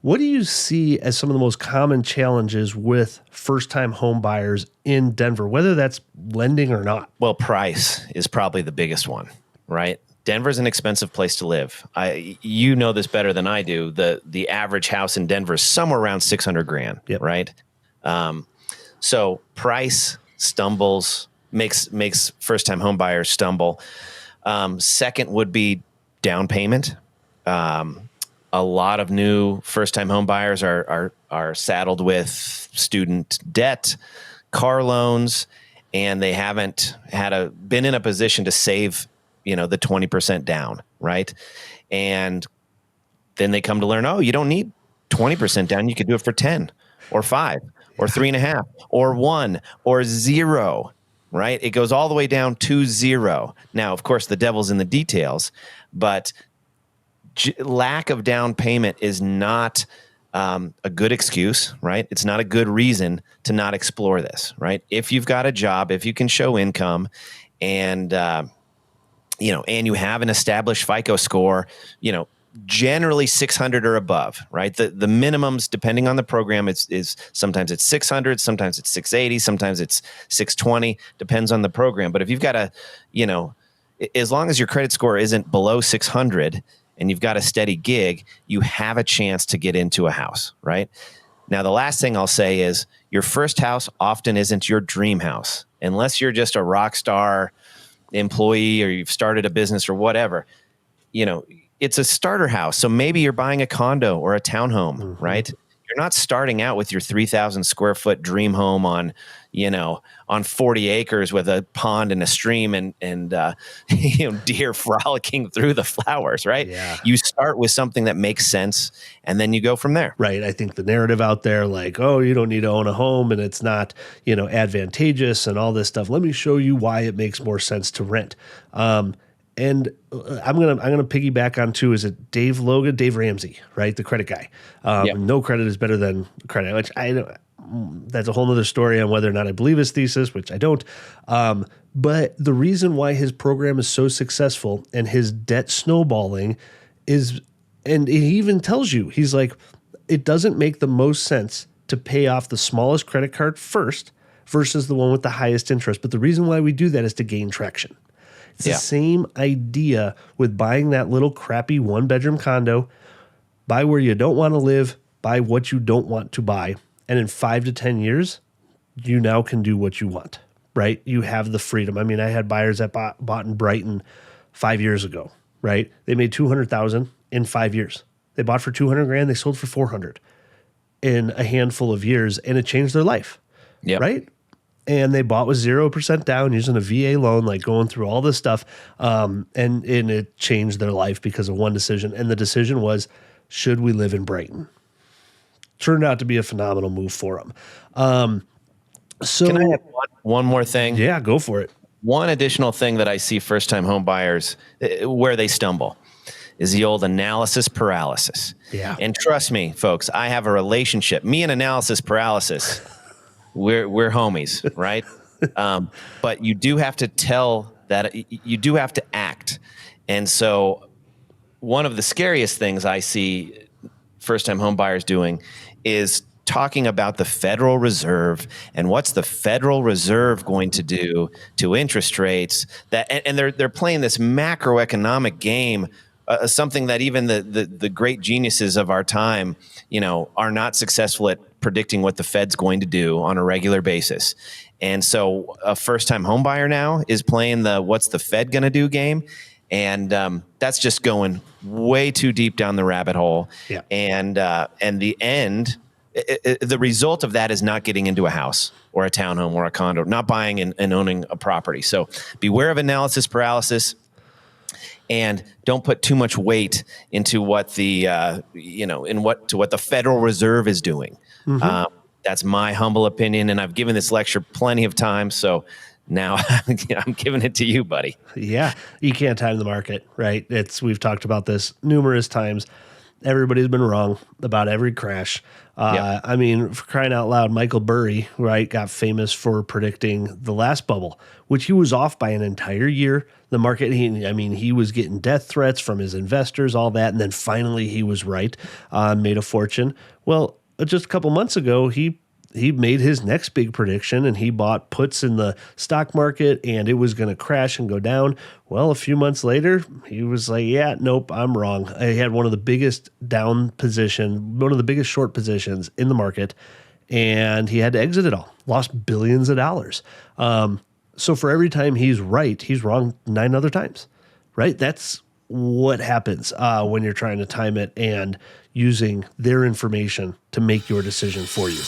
What do you see as some of the most common challenges with first-time home buyers in Denver, whether that's lending or not? Well, price is probably the biggest one, right? Denver's an expensive place to live. You know this better than I do. The average house in Denver is somewhere around $600,000, Yep. right? So price stumbles, makes first-time home buyers stumble. Second would be down payment. A lot of new first-time home buyers are saddled with student debt, car loans, and they haven't been in a position to save, the 20% down, right? And then they come to learn, you don't need 20% down. You could do it for 10 or 5 or 3.5 or 1 or 0, right? It goes all the way down to 0. Now, of course, the devil's in the details, but lack of down payment is not a good excuse, right? It's not a good reason to not explore this, right? If you've got a job, if you can show income, and and you have an established FICO score, generally 600 or above, right? The minimums, depending on the program, is sometimes it's 600, sometimes it's 680, sometimes it's 620, depends on the program. But if you've got as long as your credit score isn't below 600 and you've got a steady gig, you have a chance to get into a house, right? Now, the last thing I'll say is your first house often isn't your dream house, unless you're just a rock star employee or you've started a business or whatever. It's a starter house. So maybe you're buying a condo or a townhome, right? You're not starting out with your 3,000 square foot dream home on 40 acres with a pond and a stream and deer frolicking through the flowers, right? Yeah. You start with something that makes sense, and then you go from there. Right. I think the narrative out there, like, you don't need to own a home and it's not, advantageous and all this stuff. Let me show you why it makes more sense to rent. And I'm gonna piggyback on too. Is it Dave Ramsey, right? The credit guy. Yep. No credit is better than credit, which that's a whole nother story on whether or not I believe his thesis, which I don't. But the reason why his program is so successful and his debt snowballing is, and he even tells you, he's like, it doesn't make the most sense to pay off the smallest credit card first versus the one with the highest interest. But the reason why we do that is to gain traction. It's the same idea with buying that little crappy 1-bedroom condo. Buy where you don't want to live, buy what you don't want to buy. And in 5 to 10 years, you now can do what you want, right? You have the freedom. I mean, I had buyers that bought in Brighton 5 years ago, right? They made $200,000 in 5 years. They bought for $200,000, they sold for $400,000 in a handful of years, and it changed their life, right? And they bought with 0% down using a VA loan, like going through all this stuff. And it changed their life because of one decision. And the decision was, should we live in Brighton? Turned out to be a phenomenal move for them. So can I add one more thing? Yeah, go for it. One additional thing that I see first-time home buyers where they stumble is the old analysis paralysis. Yeah. And trust me, folks, I have a relationship. Me and analysis paralysis, we're homies, right? But you do have to you do have to act. And so one of the scariest things I see first-time home buyers doing is talking about the Federal Reserve and what's the Federal Reserve going to do to interest rates. And they're playing this macroeconomic game, something that even the great geniuses of our time, are not successful at predicting what the Fed's going to do on a regular basis. And so a first-time home buyer now is playing the what's the Fed going to do game. And that's just going way too deep down the rabbit hole. Yeah. And the result of that is not getting into a house or a townhome or a condo, not buying and owning a property. So beware of analysis paralysis, and don't put too much weight into what the what the Federal Reserve is doing. Mm-hmm. That's my humble opinion, and I've given this lecture plenty of times. So now I'm giving it to you, buddy. Yeah, you can't time the market, right? We've talked about this numerous times. everybody's been wrong about every crash. Yep. I mean, for crying out loud, Michael Burry, right, got famous for predicting the last bubble, which he was off by an entire year. The market, he was getting death threats from his investors, all that, and then finally he was right, made a fortune. Well, just a couple months ago, he made his next big prediction, and he bought puts in the stock market, and it was going to crash and go down. Well, a few months later, he was like, yeah, nope, I'm wrong. I had one of the biggest one of the biggest short positions in the market, and he had to exit it all, lost billions of dollars. So for every time he's right, he's wrong 9 other times, right? That's what happens when you're trying to time it and using their information to make your decision for you.